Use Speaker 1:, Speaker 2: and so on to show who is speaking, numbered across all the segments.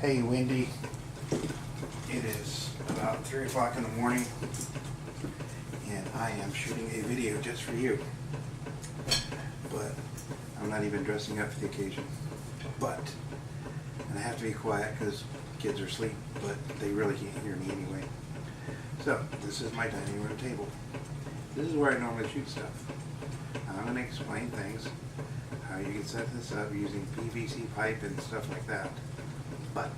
Speaker 1: Hey Wendy, it is about 3 o'clock in the morning and I am shooting a video just for you. But I'm not even dressing up for the occasion. And I have to be quiet because kids are asleep, but they really can't hear me anyway. So this is my dining room table. This is where I normally shoot stuff. I'm going to explain things, how you can set this up using PVC pipe and stuff like that. But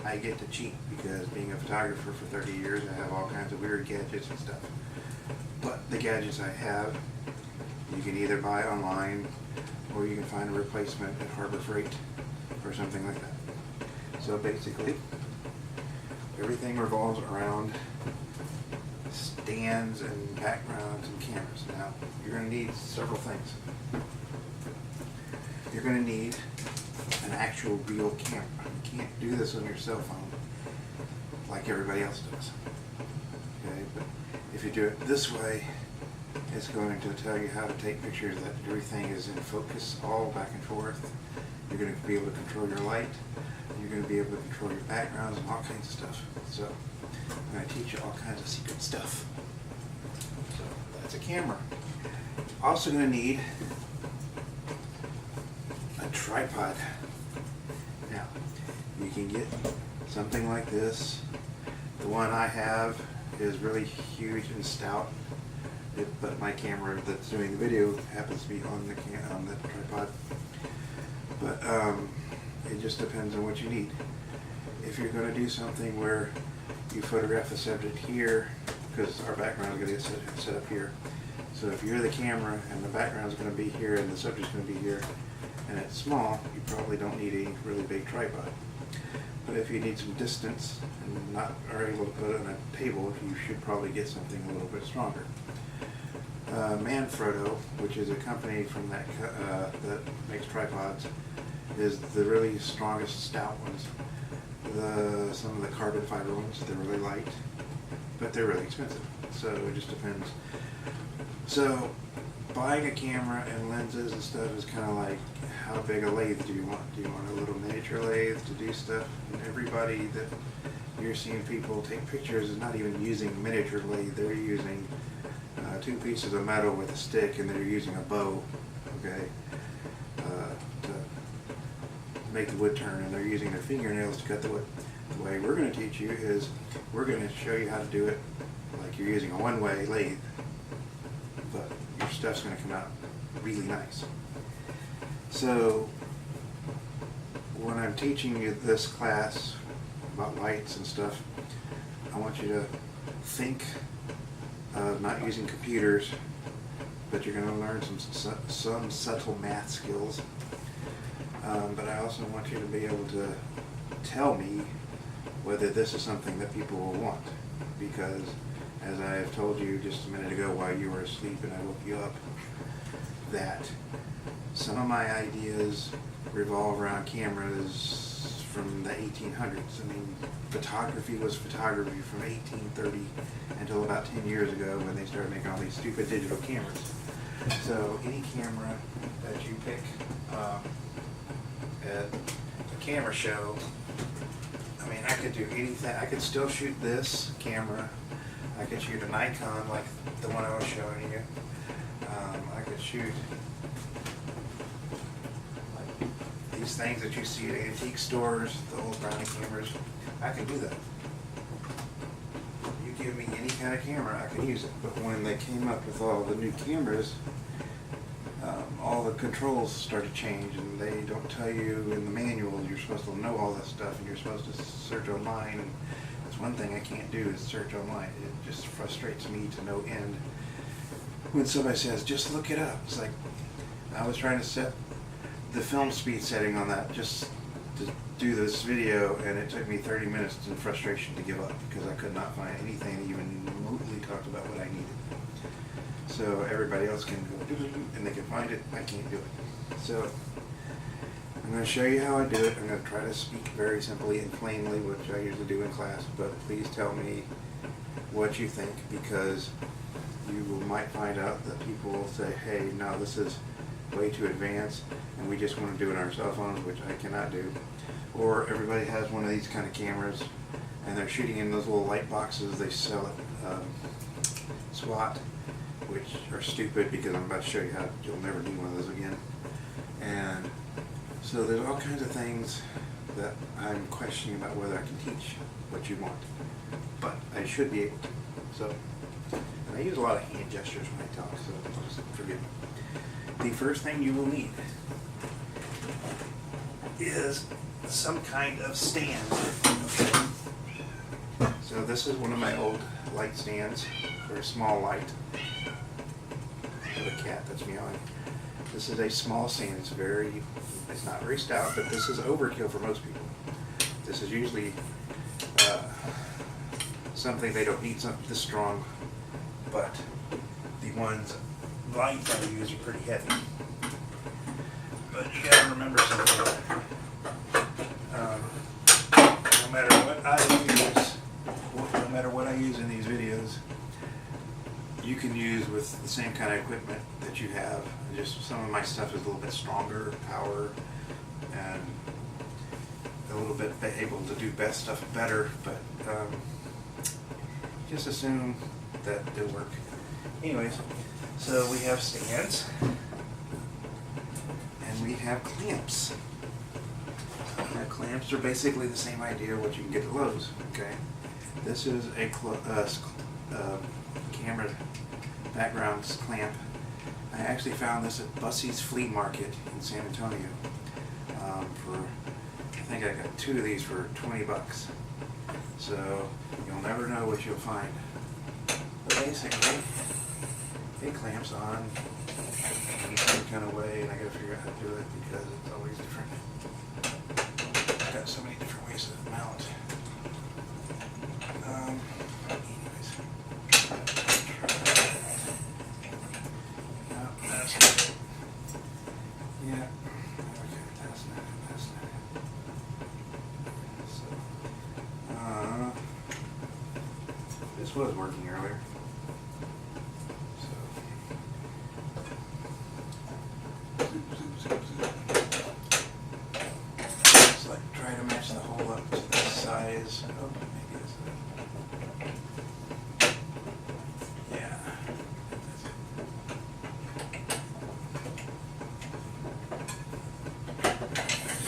Speaker 1: I get to cheat because being a photographer for 30 years, I have all kinds of weird gadgets and stuff. But the gadgets I have, you can either buy online or you can find a replacement at Harbor Freight or something like that. So basically, everything revolves around stands and backgrounds and cameras. Now, you're going to need several things. You're going to need an actual real camera. You can't do this on your cell phone like everybody else does. Okay, but if you do it this way, it's going to tell you how to take pictures that everything is in focus, all back and forth. You're going to be able to control your light. You're going to be able to control your backgrounds and all kinds of stuff. So I'm going to teach you all kinds of secret stuff. So that's a camera. Also going to need a tripod. Now, you can get something like this. The one I have is really huge and stout, but my camera that's doing the video happens to be on the tripod. But it just depends on what you need. If you're going to do something where you photograph the subject here, because our background is going to get set up here. So if you're the camera and the background is going to be here and the subject's going to be here, and it's small, you probably don't need a really big tripod. But if you need some distance and not are able to put it on a table, you should probably get something a little bit stronger. Manfrotto, which is a company from that makes tripods, is the really strongest stout ones. Some of the carbon fiber ones, they're really light, but they're really expensive. So it just depends. So buying a camera and lenses and stuff is kind of like, how big a lathe do you want? Do you want a little miniature lathe to do stuff? And everybody that you're seeing people take pictures is not even using miniature lathe. They're using 2 pieces of metal with a stick, and they're using a bow, okay, to make the wood turn, and they're using their fingernails to cut the wood. The way we're going to teach you is we're going to show you how to do it like you're using a one-way lathe, but your stuff's going to come out really nice. So when I'm teaching you this class about lights and stuff, I want you to think of not using computers, but you're going to learn some subtle math skills. But I also want you to be able to tell me whether this is something that people will want, because as I have told you just a minute ago while you were asleep and I woke you up, that some of my ideas revolve around cameras from the 1800s. I mean, photography was photography from 1830 until about 10 years ago when they started making all these stupid digital cameras. So any camera that you pick at a camera show, I mean, I could do anything. I could still shoot this camera. I could shoot a Nikon like the one I was showing you. I could shoot like these things that you see at antique stores, the old Brownie cameras. I can do that. You give me any kind of camera, I can use it. But when they came up with all the new cameras, all the controls start to change, and they don't tell you in the manual you're supposed to know all this stuff, and you're supposed to search online. And that's one thing I can't do is search online. It just frustrates me to no end when somebody says, just look it up. It's like, I was trying to set the film speed setting on that just to do this video, and it took me 30 minutes in frustration to give up because I could not find anything that even remotely talked about what I needed. So everybody else can go and they can find it. I can't do it. So I'm going to show you how I do it. I'm going to try to speak very simply and plainly, which I usually do in class, but please tell me what you think, because you might find out that people will say, hey, no, this is way too advanced and we just want to do it on our cell phones, which I cannot do. Or everybody has one of these kind of cameras and they're shooting in those little light boxes they sell at SWAT, which are stupid because I'm about to show you how you'll never need one of those again. And so there's all kinds of things that I'm questioning about whether I can teach what you want, but I should be able to. So, and I use a lot of hand gestures when I talk, so just forgive me. The first thing you will need is some kind of stand. Okay. So this is one of my old light stands for a small light. I have a cat that's meowing. This is a small stand. It's not very stout, but this is overkill for most people. This is usually something they don't need something this strong, but the lights I use are pretty heavy. But you gotta remember something. No matter what I use in these videos, you can use with the same kind of equipment that you have. Just some of my stuff is a little bit stronger, power, and a little bit able to do stuff better, but just assume that they'll work. Anyways, so we have stands, and we have clamps. Now, clamps are basically the same idea what you can get at Lowe's, okay? This is a camera background clamp. I actually found this at Bussey's Flea Market in San Antonio. I think I got 2 of these for 20 bucks. So you'll never know what you'll find. But basically, it clamps on in some kind of way, and I gotta figure out how to do it because it's always different. I've got so many different ways to mount. Anyways. No, that's not it. Yeah. Okay, that's not it. That's not it. So, this was working earlier. Just like try to match the hole up to the size. Oh, maybe it's yeah. That's it.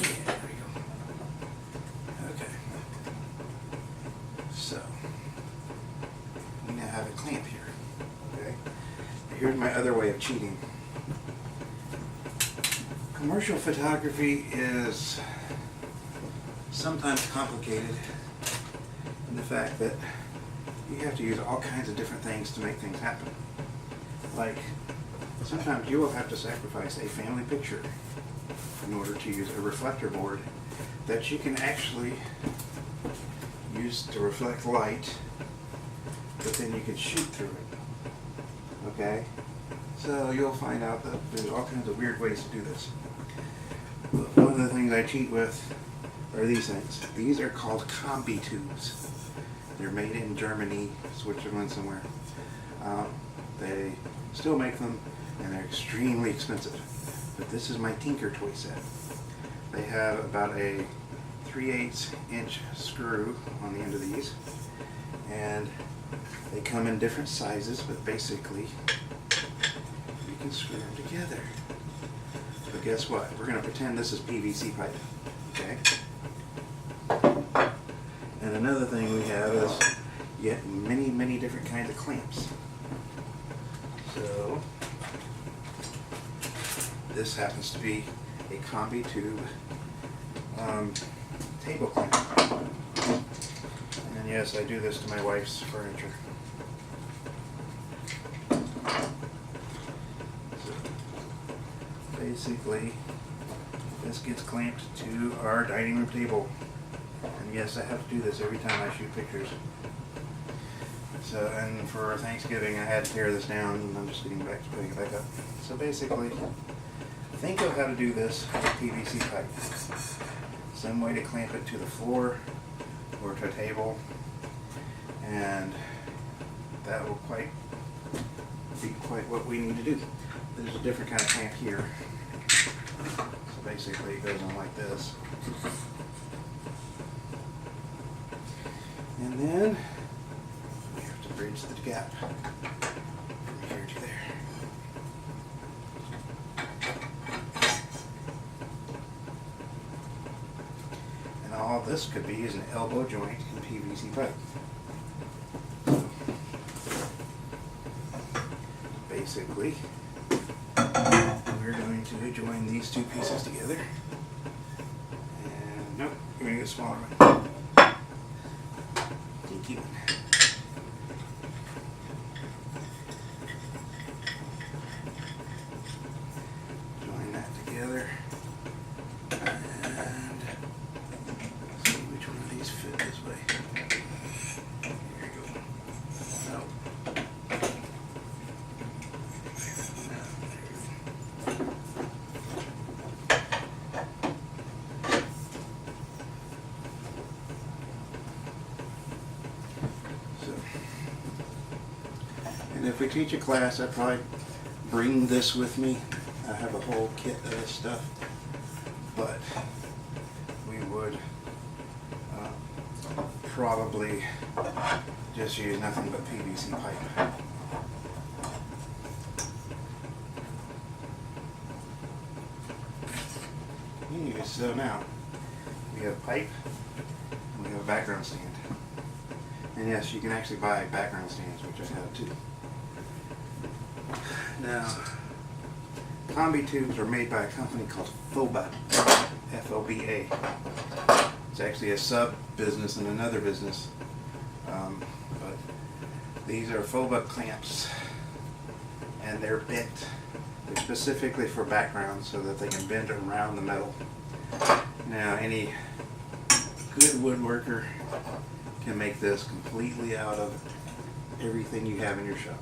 Speaker 1: Yeah, there we go. Okay. So we now have a clamp here. Okay. Here's my other way of cheating. Commercial photography is sometimes complicated in the fact that you have to use all kinds of different things to make things happen. Like, sometimes you will have to sacrifice a family picture in order to use a reflector board that you can actually use to reflect light, but then you can shoot through it. Okay? So you'll find out that there's all kinds of weird ways to do this. One of the things I cheat with are these things. These are called combi tubes. They're made in Germany, Switzerland, somewhere. They still make them, and they're extremely expensive. But this is my Tinker toy set. They have about a 3/8 inch screw on the end of these, and they come in different sizes, but basically you can screw them together. But guess what? We're going to pretend this is PVC pipe, okay? And another thing we have is yet many different kinds of clamps. So this happens to be a combi tube table clamp. And yes, I do this to my wife's furniture. Basically, this gets clamped to our dining room table. And yes, I have to do this every time I shoot pictures. So, and for Thanksgiving, I had to tear this down, and I'm just getting back to putting it back up. So basically, think of how to do this with PVC pipe. Some way to clamp it to the floor or to a table, and that will be quite what we need to do. there's a different kind of clamp here. So basically it goes on like this. And then we have to bridge the gap from here to there. And all this could be is an elbow joint in PVC pipe. Basically, we're going to join these two pieces together. And nope, we're going to get a smaller one. Keep it. Join that together. And see which one of these fit this way. Here you go. Nope. And if we teach a class, I'd probably bring this with me. I have a whole kit of this stuff, but we would probably just use nothing but PVC pipe. So now we have pipe and we have a background stand. And yes, you can actually buy background stands, which I have too. Now, combi tubes are made by a company called FOBA, F-O-B-A. It's actually a sub-business in another business, but these are FOBA clamps, and they're bent. They're specifically for background so that they can bend around the metal. Now, any good woodworker can make this completely out of everything you have in your shop,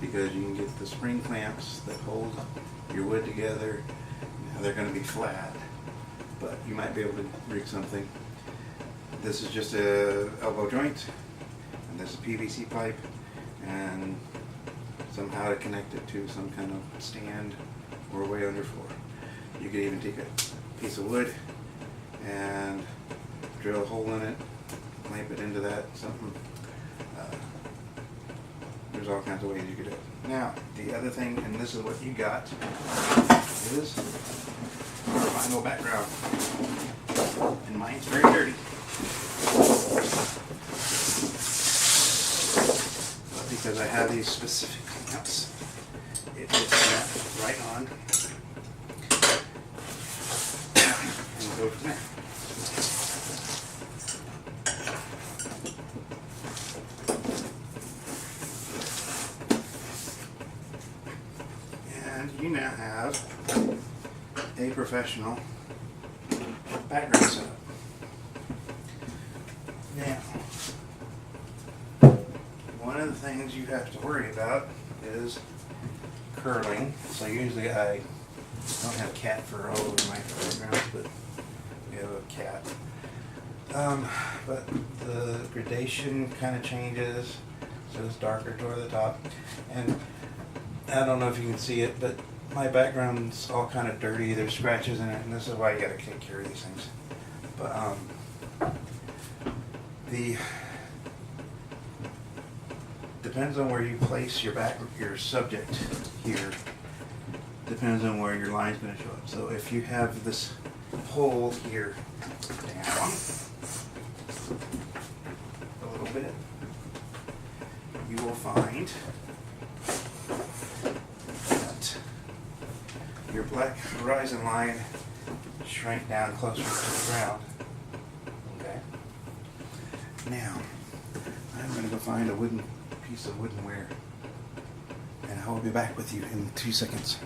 Speaker 1: because you can get the spring clamps that hold your wood together. Now they're going to be flat, but you might be able to rig something. This is just a elbow joint, and this is PVC pipe, and somehow to connect it to some kind of stand or way on your floor. You could even take a piece of wood and drill a hole in it, clamp it into that, something. There's all kinds of ways you could do it. Now, the other thing, and this is what you got, is our vinyl background. And mine's very dirty. But because I have these specific clamps, it will snap right on and go from there. You now have a professional background setup. Now, one of the things you have to worry about is curling. So usually I don't have cat fur all over my backgrounds, but we have a cat. But the gradation kind of changes, so it's darker toward the top. And I don't know if you can see it, but my background's all kind of dirty. There's scratches in it, and this is why you got to take care of these things. But the depends on where you place your subject here. Depends on where your line's going to show up. So if you have this hole here down a little bit, you will find your black horizon line shrank down closer to the ground. Okay. Now, I'm going to go find a piece of wooden ware, and I will be back with you in 2 seconds.